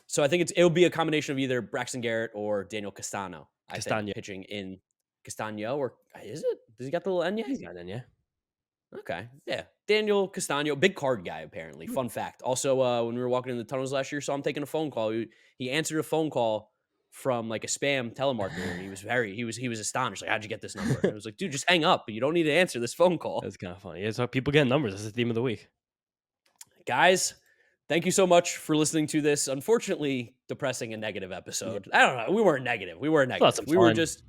So I think it'll be a combination of either Braxton Garrett or Daniel Castano, I think, Castagna. pitching in Castano, or is it? Does he got the little N yet? He's not in, yeah. Okay. Yeah. Daniel Castano, big card guy, apparently. Hmm. Fun fact. Also, when we were walking in the tunnels last year, saw him taking a phone call. He answered a phone call from like a spam telemarketer, and he was astonished. Like, how'd you get this number? I was like, dude, just hang up. You don't need to answer this phone call. That's kind of funny. Yeah, so people getting numbers. That's the theme of the week. Guys, thank you so much for listening to this unfortunately depressing and negative episode. I don't know. We weren't negative. We were Still had negative. some We were fun. just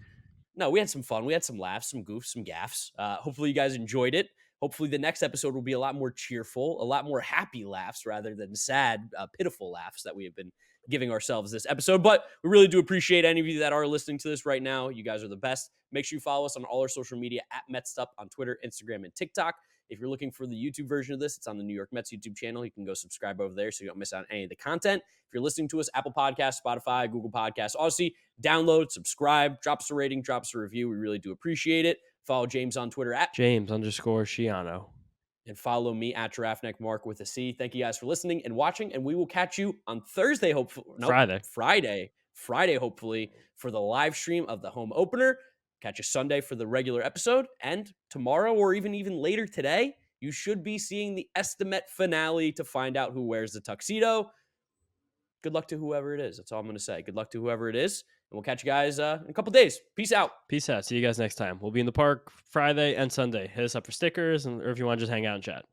No, we had some fun. We had some laughs, some goofs, some gaffs. Hopefully, you guys enjoyed it. Hopefully, the next episode will be a lot more cheerful, a lot more happy laughs rather than sad, pitiful laughs that we have been giving ourselves this episode. But we really do appreciate any of you that are listening to this right now. You guys are the best. Make sure you follow us on all our social media at Mets'd on Twitter, Instagram, and TikTok. If you're looking for the YouTube version of this, it's on the New York Mets YouTube channel. You can go subscribe over there so you don't miss out on any of the content. If you're listening to us, Apple Podcasts, Spotify, Google Podcasts, Odyssey, download, subscribe, drop us a rating, drop us a review. We really do appreciate it. Follow James on Twitter at James_Shiano. and follow me at Giraffe Neck Mark with a C. Thank you guys for listening and watching, and we will catch you on Thursday, hopefully. Nope, Friday, hopefully, for the live stream of the home opener. Catch you Sunday for the regular episode, and tomorrow or even later today, you should be seeing the estimate finale to find out who wears the tuxedo. Good luck to whoever it is. That's all I'm going to say. Good luck to whoever it is, and we'll catch you guys in a couple days. Peace out. Peace out. See you guys next time. We'll be in the park Friday and Sunday. Hit us up for stickers, or if you want to just hang out and chat.